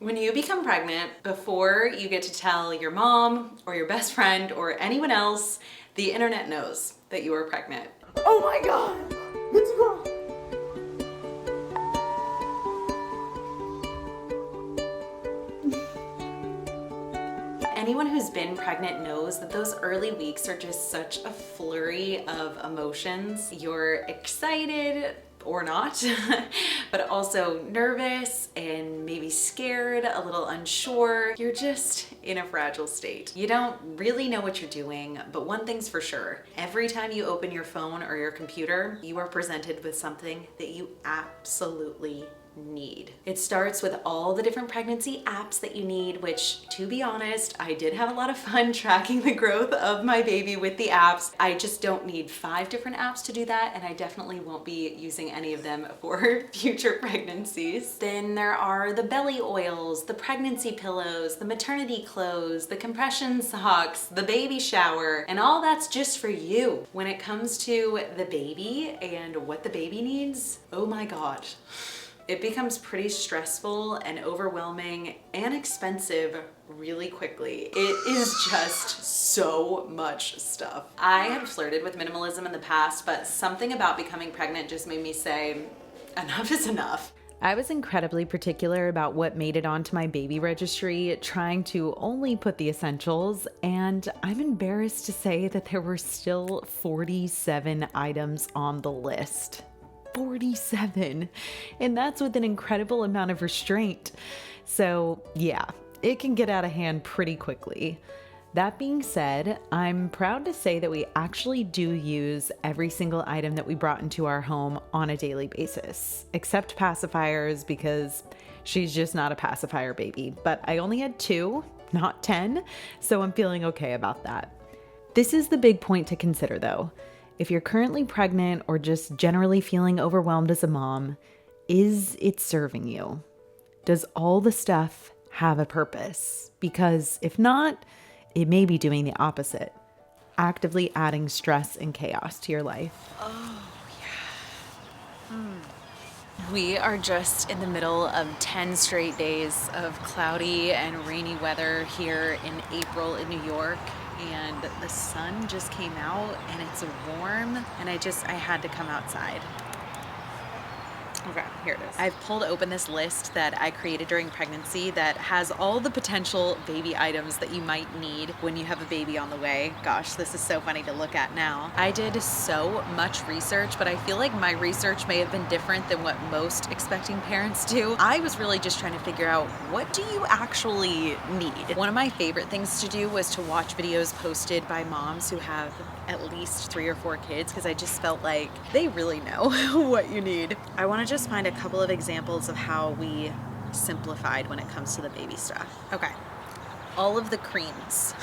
When you become pregnant, before you get to tell your mom or your best friend or anyone else, the internet knows that you are pregnant. Oh my God, it's a girl. Anyone who's been pregnant knows that those early weeks are just such a flurry of emotions. You're excited, or not, but also nervous and maybe scared, a little unsure. You're just in a fragile state. You don't really know what you're doing, but one thing's for sure. Every time you open your phone or your computer, you are presented with something that you absolutely need. It starts with all the different pregnancy apps that you need, which, to be honest, I did have a lot of fun tracking the growth of my baby with the apps. I just don't need 5 different apps to do that, and I definitely won't be using any of them for future pregnancies. Then there are the belly oils, the pregnancy pillows, the maternity clothes, the compression socks, the baby shower, and all that's just for you. When it comes to the baby and what the baby needs, oh my God. It becomes pretty stressful and overwhelming and expensive really quickly. It is just so much stuff. I had flirted with minimalism in the past, but something about becoming pregnant just made me say, enough is enough. I was incredibly particular about what made it onto my baby registry, trying to only put the essentials, and I'm embarrassed to say that there were still 47 items on the list. 47, and that's with an incredible amount of restraint. So yeah, it can get out of hand pretty quickly. That being said, I'm proud to say that we actually do use every single item that we brought into our home on a daily basis, except pacifiers, because she's just not a pacifier baby. But I only had 2, not 10, so I'm feeling okay about that. This is the big point to consider though. If you're currently pregnant or just generally feeling overwhelmed as a mom, is it serving you? Does all the stuff have a purpose? Because if not, it may be doing the opposite, actively adding stress and chaos to your life. Oh, yeah. We are just in the middle of 10 straight days of cloudy and rainy weather here in April in New York. And the sun just came out and it's warm, and I had to come outside. Okay, here it is. I've pulled open this list that I created during pregnancy that has all the potential baby items that you might need when you have a baby on the way. Gosh, this is so funny to look at now. I did so much research, but I feel like my research may have been different than what most expecting parents do. I was really just trying to figure out, what do you actually need? One of my favorite things to do was to watch videos posted by moms who have at least 3 or 4 kids, because I just felt like they really know what you need. I want to just find a couple of examples of how we simplified when it comes to the baby stuff. Okay, all of the creams.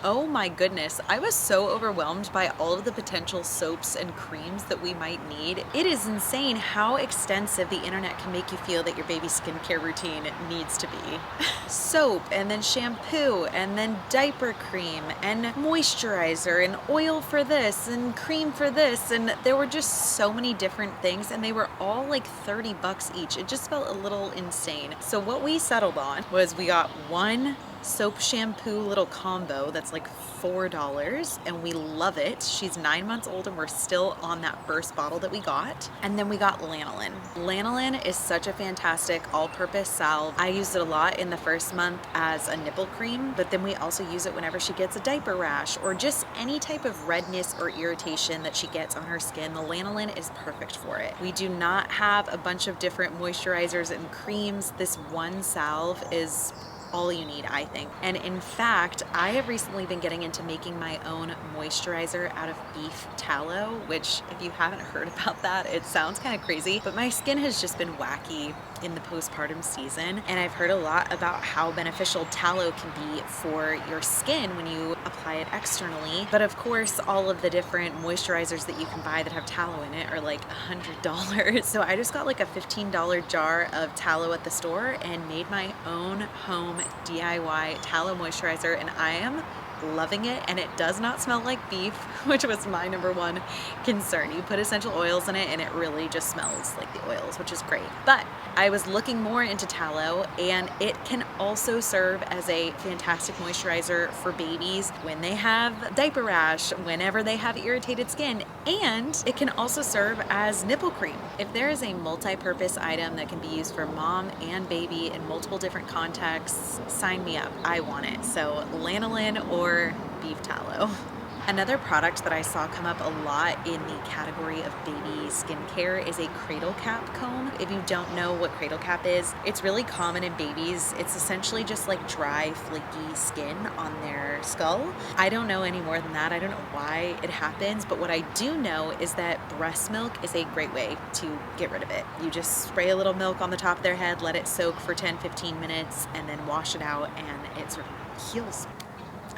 Oh my goodness, I was so overwhelmed by all of the potential soaps and creams that we might need. It is insane how extensive the internet can make you feel that your baby's skincare routine needs to be. Soap, and then shampoo, and then diaper cream, and moisturizer, and oil for this, and cream for this, and there were just so many different things, and they were all like $30 each. It just felt a little insane. So what we settled on was we got one soap shampoo little combo that's like $4, and we love it. She's 9 months old and we're still on that first bottle that we got. And then we got lanolin. Lanolin is such a fantastic all-purpose salve. I used it a lot in the first month as a nipple cream, but then we also use it whenever she gets a diaper rash or just any type of redness or irritation that she gets on her skin. The lanolin is perfect for it. We do not have a bunch of different moisturizers and creams. This one salve is all you need, I think. And in fact, I have recently been getting into making my own moisturizer out of beef tallow, which, if you haven't heard about that, it sounds kind of crazy, but my skin has just been wacky in the postpartum season, and I've heard a lot about how beneficial tallow can be for your skin when you apply it externally. But of course, all of the different moisturizers that you can buy that have tallow in it are like $100. So I just got like a $15 jar of tallow at the store and made my own home DIY tallow moisturizer, and I am loving it, and it does not smell like beef, which was my number one concern. You put essential oils in it and it really just smells like the oils, which is great. But I was looking more into tallow, and it can also serve as a fantastic moisturizer for babies when they have diaper rash, whenever they have irritated skin, and it can also serve as nipple cream. If there is a multi-purpose item that can be used for mom and baby in multiple different contexts, sign me up. I want it. So lanolin or beef tallow. Another product that I saw come up a lot in the category of baby skincare is a cradle cap comb. If you don't know what cradle cap is, it's really common in babies. It's essentially just like dry, flaky skin on their skull. I don't know any more than that. I don't know why it happens, but what I do know is that breast milk is a great way to get rid of it. You just spray a little milk on the top of their head, let it soak for 10-15 minutes, and then wash it out, and it sort of heals.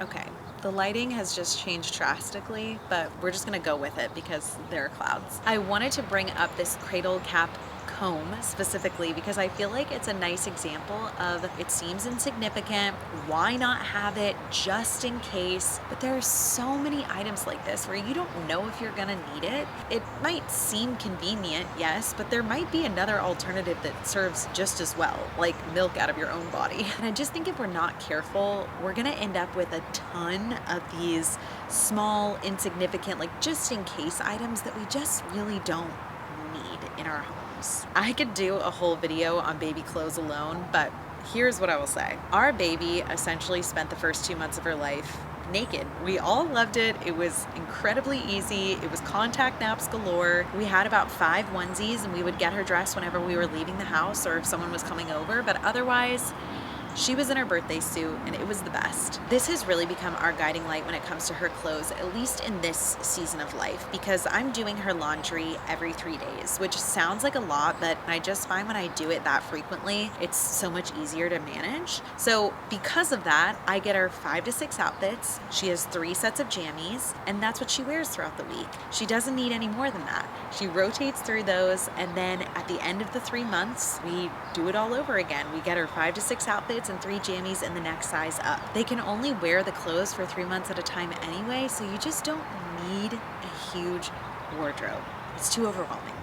Okay. The lighting has just changed drastically, but we're just gonna go with it because there are clouds. I wanted to bring up this cradle cap comb specifically because I feel like it's a nice example of it seems insignificant, why not have it just in case? But there are so many items like this where you don't know if you're gonna need it. It might seem convenient, yes, but there might be another alternative that serves just as well, like milk out of your own body. And I just think if we're not careful, we're gonna end up with a ton of these small, insignificant, like just in case items that we just really don't need in our homes. I could do a whole video on baby clothes alone, but here's what I will say. Our baby essentially spent the first 2 months of her life naked. We all loved it. It was incredibly easy. It was contact naps galore. We had about 5 onesies, and we would get her dressed whenever we were leaving the house or if someone was coming over, but otherwise, she was in her birthday suit, and it was the best. This has really become our guiding light when it comes to her clothes, at least in this season of life, because I'm doing her laundry every 3 days, which sounds like a lot, but I just find when I do it that frequently, it's so much easier to manage. So because of that, I get her 5 to 6 outfits. She has 3 sets of jammies, and that's what she wears throughout the week. She doesn't need any more than that. She rotates through those, and then at the end of the 3 months, we do it all over again. We get her 5 to 6 outfits and 3 jammies in the next size up. They can only wear the clothes for 3 months at a time anyway, so you just don't need a huge wardrobe. It's too overwhelming.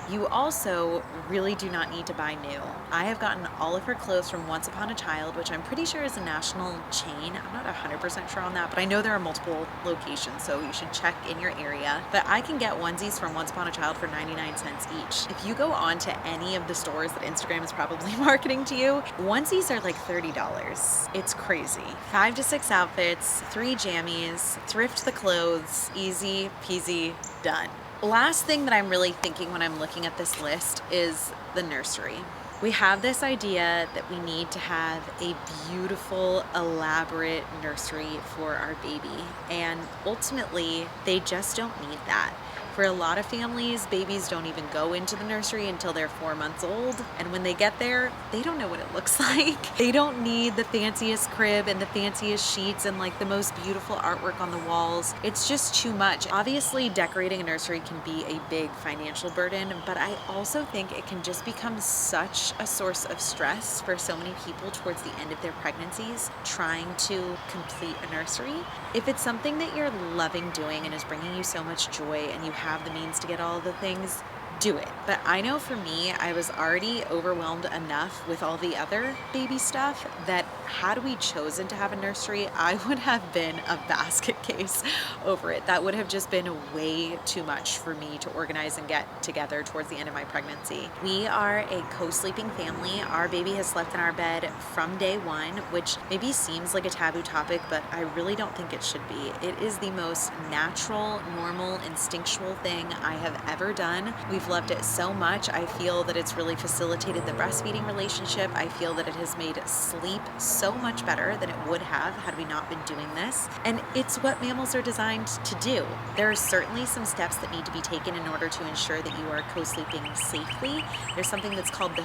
You also really do not need to buy new. I have gotten all of her clothes from Once Upon a Child, which I'm pretty sure is a national chain. I'm not 100% sure on that, but I know there are multiple locations, so you should check in your area. But I can get onesies from Once Upon a Child for 99 cents each. If you go on to any of the stores that Instagram is probably marketing to you, onesies are like $30. It's crazy. 5 to 6 outfits, 3 jammies, thrift the clothes, easy peasy, done. Last thing that I'm really thinking when I'm looking at this list is the nursery. We have this idea that we need to have a beautiful, elaborate nursery for our baby, and ultimately, they just don't need that. For a lot of families, babies don't even go into the nursery until they're 4 months old, and when they get there, they don't know what it looks like. They don't need the fanciest crib and the fanciest sheets and like the most beautiful artwork on the walls. It's just too much. Obviously, decorating a nursery can be a big financial burden, but I also think it can just become such a source of stress for so many people towards the end of their pregnancies trying to complete a nursery. If it's something that you're loving doing and is bringing you so much joy and you have the means to get all of the things, do it. But I know for me, I was already overwhelmed enough with all the other baby stuff that had we chosen to have a nursery, I would have been a basket case over it. That would have just been way too much for me to organize and get together towards the end of my pregnancy. We are a co-sleeping family. Our baby has slept in our bed from day one, which maybe seems like a taboo topic, but I really don't think it should be. It is the most natural, normal, instinctual thing I have ever done. We've loved it so much. I feel that it's really facilitated the breastfeeding relationship. I feel that it has made sleep so much better than it would have had we not been doing this. And it's what mammals are designed to do. There are certainly some steps that need to be taken in order to ensure that you are co-sleeping safely. There's something that's called the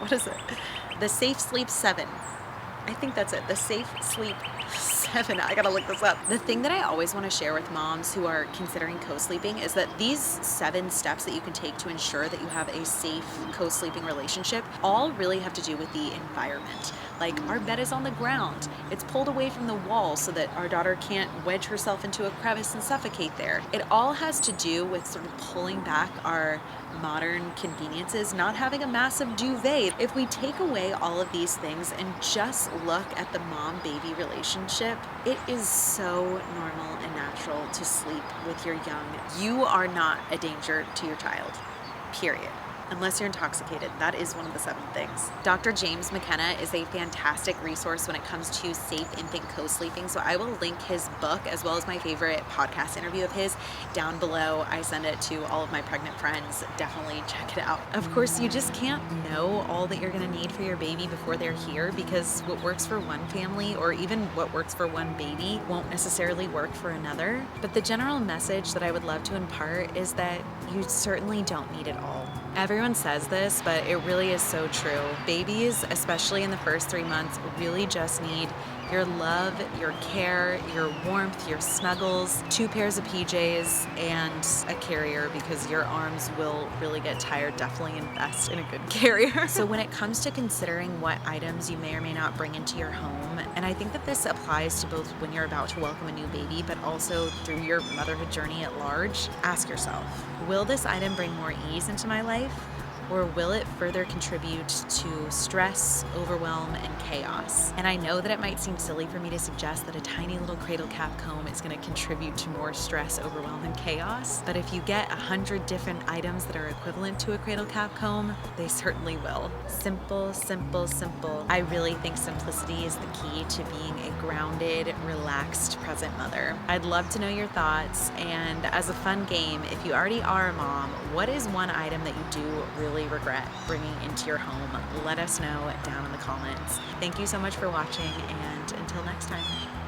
what is it? The Safe Sleep 7. I think that's it. The Safe Sleep 7. I gotta look this up. The thing that I always want to share with moms who are considering co-sleeping is that these 7 steps that you can take to ensure that you have a safe co-sleeping relationship all really have to do with the environment. Like our bed is on the ground. It's pulled away from the wall so that our daughter can't wedge herself into a crevice and suffocate there. It all has to do with sort of pulling back our modern conveniences, not having a massive duvet. If we take away all of these things and just look at the mom-baby relationship, it is so normal and natural to sleep with your young. You are not a danger to your child, period. Unless you're intoxicated. That is one of the 7 things. Dr. James McKenna is a fantastic resource when it comes to safe infant co-sleeping. So I will link his book as well as my favorite podcast interview of his down below. I send it to all of my pregnant friends. Definitely check it out. Of course, you just can't know all that you're gonna need for your baby before they're here, because what works for one family or even what works for one baby won't necessarily work for another. But the general message that I would love to impart is that you certainly don't need it all. Everyone says this, but it really is so true. Babies, especially in the first 3 months, really just need your love, your care, your warmth, your snuggles, 2 pairs of PJs, and a carrier, because your arms will really get tired. Definitely invest in a good carrier. So when it comes to considering what items you may or may not bring into your home, and I think that this applies to both when you're about to welcome a new baby, but also through your motherhood journey at large, ask yourself, will this item bring more ease into my life? Or will it further contribute to stress, overwhelm, and chaos? And I know that it might seem silly for me to suggest that a tiny little cradle cap comb is going to contribute to more stress, overwhelm, and chaos. But if you get 100 different items that are equivalent to a cradle cap comb, they certainly will. Simple, simple, simple. I really think simplicity is the key to being a grounded, relaxed, present mother. I'd love to know your thoughts. And as a fun game, if you already are a mom, what is one item that you do really regret bringing into your home? Let us know down in the comments. Thank you so much for watching, and until next time.